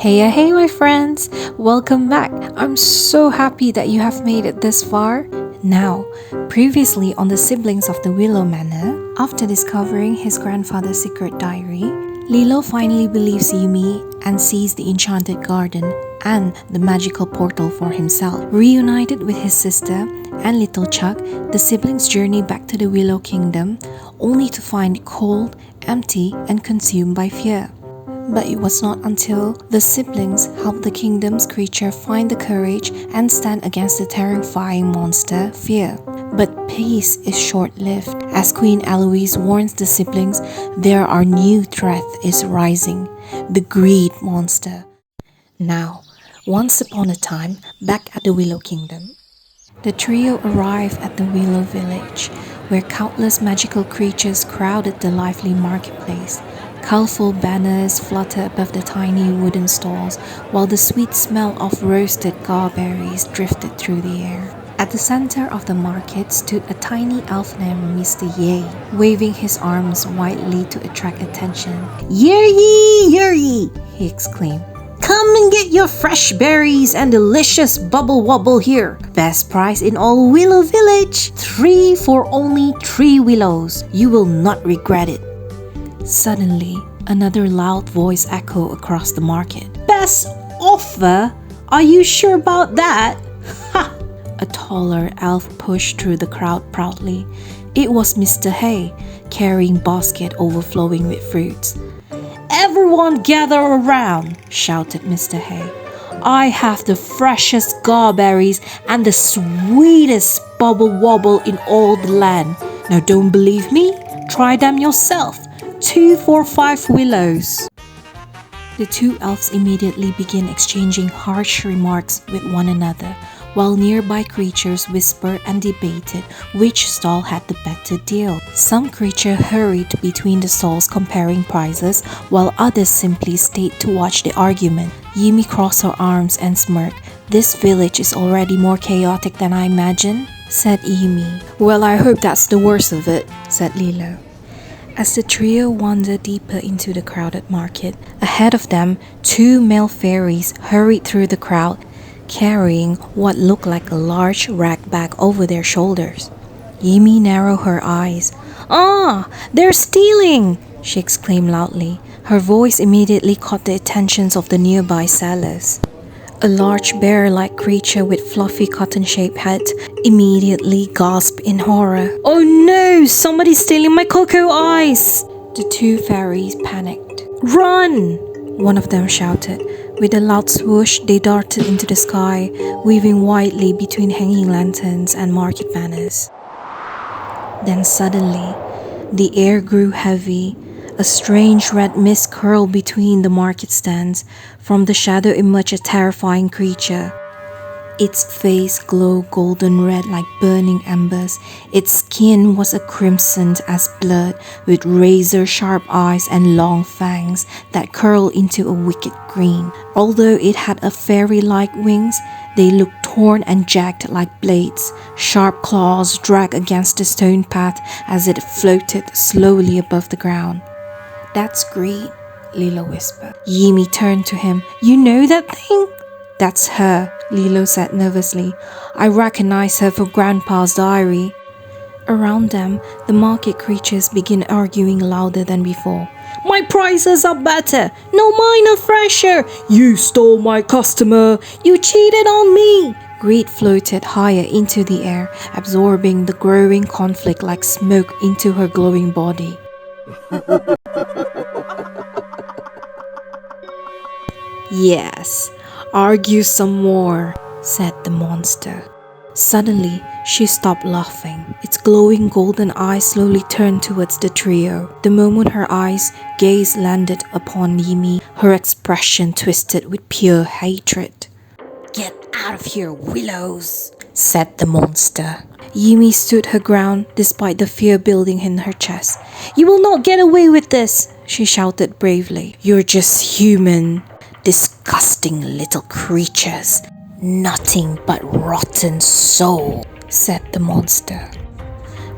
Hey my friends, welcome back. I'm so happy that you have made it this far. Now, previously on the siblings of the Willow Manor, after discovering his grandfather's secret diary, Lilo finally believes Yimi and sees the enchanted garden and the magical portal for himself. Reunited with his sister and little Chuck, the siblings journey back to the Willow Kingdom, only to find it cold, empty, and consumed by fear. But it was not until the siblings helped the kingdom's creature find the courage and stand against the terrifying monster, fear. But peace is short-lived. As Queen Eloise warns the siblings, there are new threat is rising, the greed monster. Now, once upon a time, back at the Willow Kingdom, the trio arrived at the Willow Village, where countless magical creatures crowded the lively marketplace. Colorful banners flutter above the tiny wooden stalls, while the sweet smell of roasted 𝐿𝐵𝐵𝐵𝐵𝐵 drifted through the air. At the center of the market stood a tiny elf named Mr. 𝐒𝐢𝐥𝐥𝐵, waving his arms widely to attract attention. Yuri! He exclaimed. Come and get your fresh berries and delicious bubble wobble here. Best price in all Willow Village. 3 for only 3 willows. You will not regret it. Suddenly, another loud voice echoed across the market. Best offer? Are you sure about that? Ha! A taller elf pushed through the crowd proudly. It was Mr. 𝐒𝐢𝐥, carrying basket overflowing with fruits. Everyone gather around, shouted Mr. 𝐒𝐢𝐥. I have the freshest 𝐿𝐵𝐵𝐵𝐵𝐵s and the sweetest bubble wobble in all the land. Now don't believe me? Try them yourself. 2 for 5 willows. The two elves immediately begin exchanging harsh remarks with one another, while nearby creatures whispered and debated which stall had the better deal. Some creature hurried between the stalls comparing prices, while others simply stayed to watch the argument. Yimi crossed her arms and smirked. This village is already more chaotic than I imagined, said Yimi. Well, I hope that's the worst of it, said Lilo. As the trio wandered deeper into the crowded market, ahead of them, 2 male fairies hurried through the crowd, carrying what looked like a large rag bag over their shoulders. Yimi narrowed her eyes. Ah, they're stealing! She exclaimed loudly. Her voice immediately caught the attentions of the nearby sellers. A large bear-like creature with fluffy cotton-shaped head immediately gasped in horror. Oh no! Somebody's stealing my cocoa ice! The 2 fairies panicked. Run! One of them shouted. With a loud swoosh, they darted into the sky, weaving widely between hanging lanterns and market banners. Then suddenly, the air grew heavy. A strange red mist curled between the market stands. From the shadow emerged a terrifying creature. Its face glowed golden red like burning embers. Its skin was crimson as blood, with razor-sharp eyes and long fangs that curled into a wicked green. Although it had a fairy-like wings, they looked torn and jagged like blades. Sharp claws dragged against the stone path as it floated slowly above the ground. That's greed, Lilo whispered. Yimi turned to him. You know that thing? That's her, Lilo said nervously. I recognize her from Grandpa's diary. Around them, the market creatures begin arguing louder than before. My prices are better. No, mine are fresher. You stole my customer. You cheated on me. Greed floated higher into the air, absorbing the growing conflict like smoke into her glowing body. Yes, argue some more, said the monster. Suddenly, she stopped laughing. Its glowing golden eyes slowly turned towards the trio. The moment her gaze landed upon Yimi, her expression twisted with pure hatred. Get out of here, willows, said the monster. Yimi stood her ground despite the fear building in her chest. You will not get away with this, she shouted bravely. You're just human. Disgusting little creatures. Nothing but rotten soul, said the monster.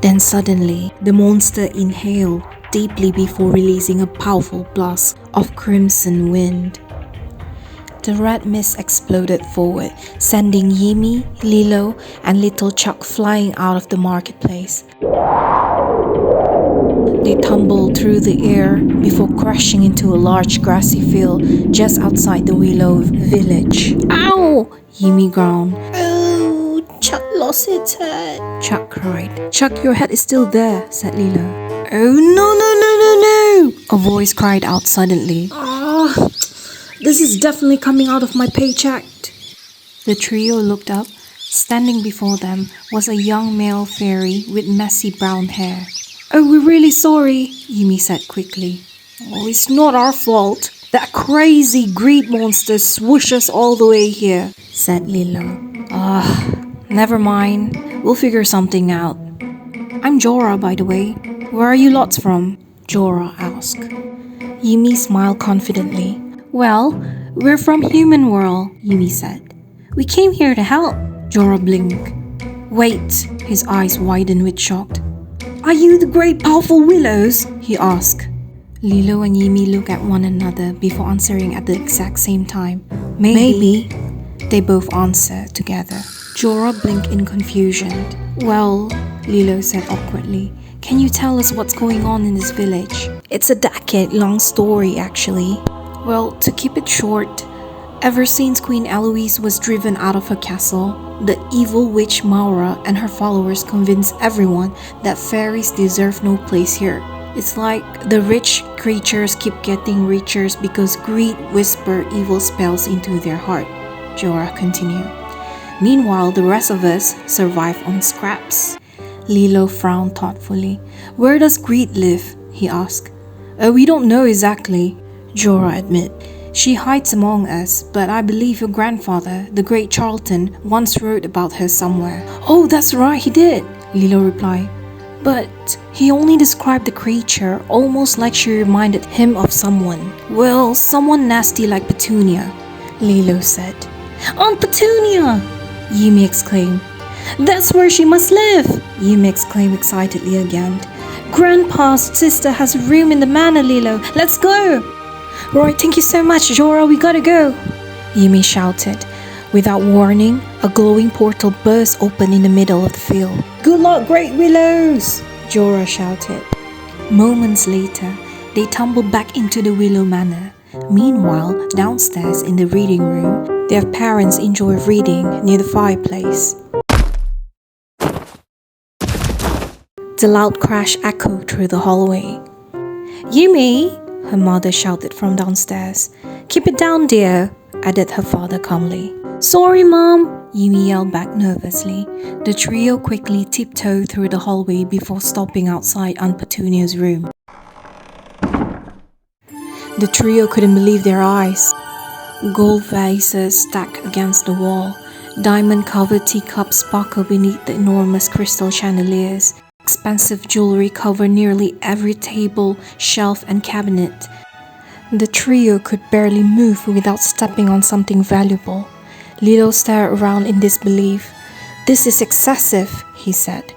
Then suddenly, the monster inhaled deeply before releasing a powerful blast of crimson wind. The red mist exploded forward, sending Yimi, Lilo, and little Chuck flying out of the marketplace. They tumbled through the air before crashing into a large grassy field just outside the Willow village. Ow! Yimi groaned. Oh, Chuck lost its head, Chuck cried. Chuck, your head is still there, said Lilo. Oh, no. A voice cried out suddenly. This is definitely coming out of my paycheck. The trio looked up. Standing before them was a young male fairy with messy brown hair. Oh, we're really sorry, Yimi said quickly. Oh, it's not our fault. That crazy greed monster swooshed us all the way here, said Lilo. Never mind. We'll figure something out. I'm Jorah, by the way. Where are you lots from? Jorah asked. Yimi smiled confidently. Well, we're from human world, Yimi said. We came here to help. Jorah blinked. Wait, his eyes widened with shock. Are you the great powerful Willows? He asked. Lilo and Yimi looked at one another before answering at the exact same time. Maybe. They both answered together. Jorah blinked in confusion. Well, Lilo said awkwardly, can you tell us what's going on in this village? It's a decade-long story, actually. Well, to keep it short, ever since Queen Eloise was driven out of her castle, the evil witch Maura and her followers convinced everyone that fairies deserve no place here. It's like the rich creatures keep getting richer because greed whisper evil spells into their heart, Jorah continued. Meanwhile, the rest of us survive on scraps. Lilo frowned thoughtfully. Where does greed live? He asked. We don't know exactly, Jorah admitted. She hides among us, but I believe your grandfather, the great Charlton, once wrote about her somewhere. Oh, that's right, he did, Lilo replied. But he only described the creature almost like she reminded him of someone. Well, someone nasty like Petunia, Lilo said. Aunt Petunia! Yimi exclaimed. That's where she must live! Yimi exclaimed excitedly again. Grandpa's sister has a room in the manor, Lilo. Let's go! Right, thank you so much, Jorah. We gotta go! Yimi shouted. Without warning, a glowing portal burst open in the middle of the field. Good luck, great Willows! Jorah shouted. Moments later, they tumbled back into the Willow Manor. Meanwhile, downstairs in the reading room, their parents enjoy reading near the fireplace. The loud crash echoed through the hallway. Yimi, her mother shouted from downstairs. Keep it down, dear, added her father calmly. Sorry, Mom, Yimi yelled back nervously. The trio quickly tiptoed through the hallway before stopping outside Aunt Petunia's room. The trio couldn't believe their eyes. Gold vases stacked against the wall. Diamond-covered teacups sparkled beneath the enormous crystal chandeliers. Expensive jewelry covered nearly every table, shelf, and cabinet. The trio could barely move without stepping on something valuable. Lilo stared around in disbelief. This is excessive, he said.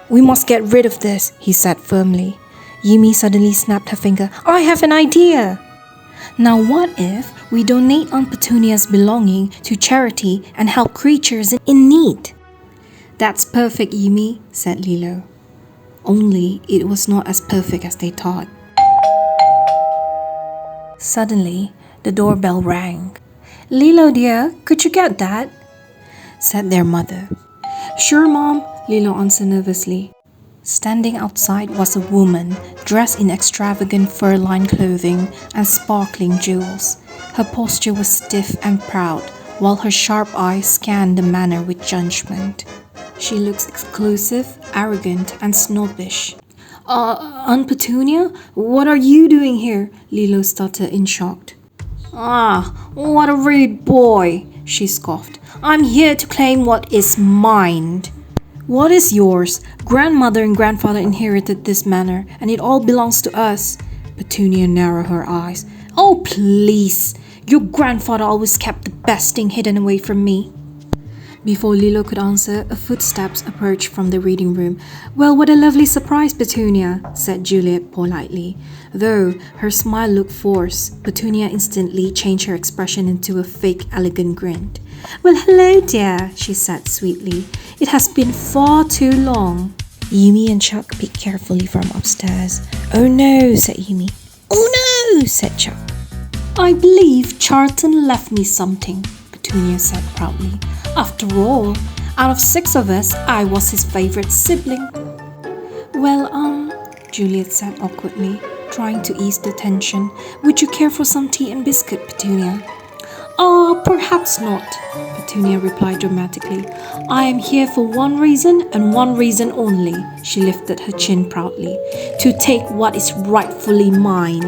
We must get rid of this, he said firmly. Yimi suddenly snapped her finger. I have an idea! Now what if we donate Aunt Petunia's belonging to charity and help creatures in need? That's perfect, Yimi, said Lilo. Only it was not as perfect as they thought. Suddenly, the doorbell rang. Lilo dear, could you get that? Said their mother. Sure, Mom, Lilo answered nervously. Standing outside was a woman dressed in extravagant fur-lined clothing and sparkling jewels. Her posture was stiff and proud, while her sharp eyes scanned the manor with judgment. She looks exclusive, arrogant, and snobbish. Aunt Petunia, what are you doing here? Lilo stuttered in shock. What a rude boy, she scoffed. I'm here to claim what is mine. What is yours? Grandmother and grandfather inherited this manor, and it all belongs to us. Petunia narrowed her eyes. Oh, please. Your grandfather always kept the best thing hidden away from me. Before Lilo could answer, a footsteps approached from the reading room. "Well, what a lovely surprise, Petunia," said Juliet politely. Though her smile looked forced, Petunia instantly changed her expression into a fake, elegant grin. "Well, hello, dear," she said sweetly. "It has been far too long." Yimi and Chuck peeked carefully from upstairs. "Oh no," said Yimi. "Oh no," said Chuck. "I believe Charlton left me something," Petunia said proudly. "After all, out of 6 of us, I was his favorite sibling." "Well, Juliet said awkwardly, trying to ease the tension. "Would you care for some tea and biscuit, Petunia?" Perhaps not," Petunia replied dramatically. "I am here for one reason and one reason only." She lifted her chin proudly. "To take what is rightfully mine.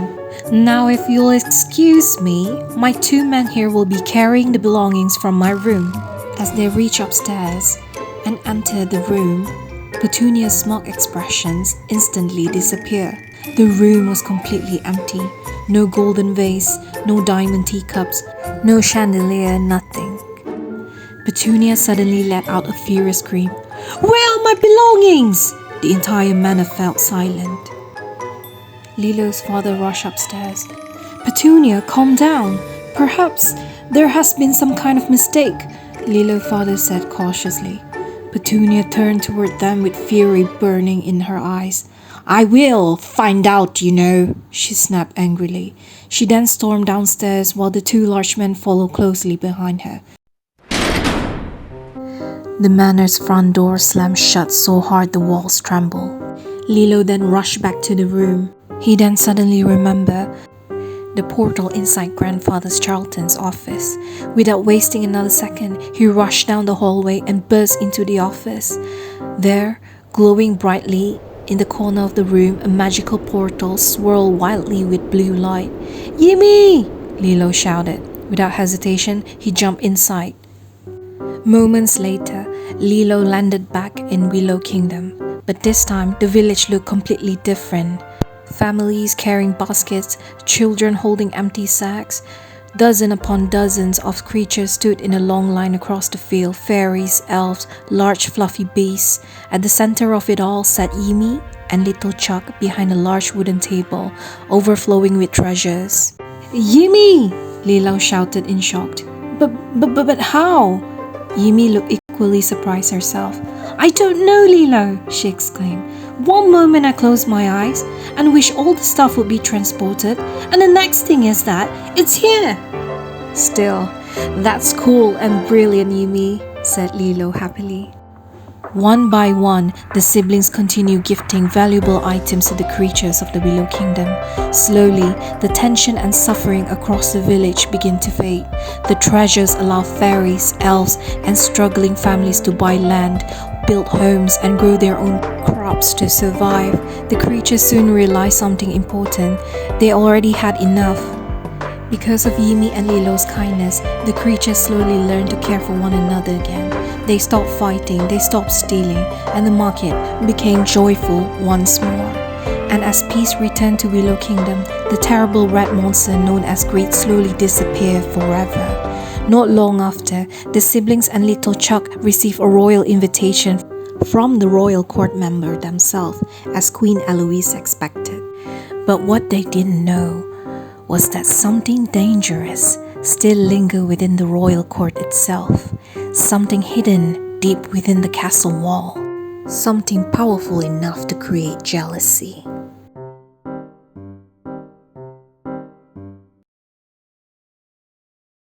Now, if you'll excuse me, my 2 men here will be carrying the belongings from my room." As they reached upstairs and entered the room, Petunia's smug expressions instantly disappeared. The room was completely empty. No golden vase, no diamond teacups, no chandelier, nothing. Petunia suddenly let out a furious scream. "Where are my belongings?" The entire manor fell silent. Lilo's father rushed upstairs. "Petunia, calm down. Perhaps there has been some kind of mistake," Lilo's father said cautiously. Petunia turned toward them with fury burning in her eyes. "I will find out, you know," she snapped angrily. She then stormed downstairs while the 2 large men followed closely behind her. The manor's front door slammed shut so hard the walls trembled. Lilo then rushed back to the room. He then suddenly remembered the portal inside grandfather's Charlton's office. Without wasting another second, he rushed down the hallway and burst into the office. There, glowing brightly in the corner of the room, a magical portal swirled wildly with blue light. "Yimi!" Lilo shouted. Without hesitation, he jumped inside. Moments later, Lilo landed back in Willow Kingdom, but this time the village looked completely different. Families carrying baskets, children holding empty sacks. Dozen upon dozens of creatures stood in a long line across the field. Fairies, elves, large fluffy beasts. At the center of it all sat Yimi and little Chuck behind a large wooden table, overflowing with treasures. "Yimi!" Lilo shouted in shock. But how?" Yimi looked equally surprised herself. "I don't know, Lilo," she exclaimed. "One moment I close my eyes and wish all the stuff would be transported, and the next thing is that it's here." "Still, that's cool and brilliant, Yimi," said Lilo happily. One by one, the siblings continued gifting valuable items to the creatures of the Willow Kingdom. Slowly, the tension and suffering across the village began to fade. The treasures allowed fairies, elves, and struggling families to buy land, build homes, and grow their own crops to survive. The creatures soon realized something important. They already had enough. Because of Yimi and Lilo's kindness, the creatures slowly learned to care for one another again. They stopped fighting, they stopped stealing, and the market became joyful once more. And as peace returned to Willow Kingdom, the terrible red monster known as Greed slowly disappeared forever. Not long after, the siblings and little Chuck received a royal invitation from the royal court member themselves, as Queen Eloise expected. But what they didn't know was that something dangerous still lingered within the royal court itself, something hidden deep within the castle wall, something powerful enough to create jealousy.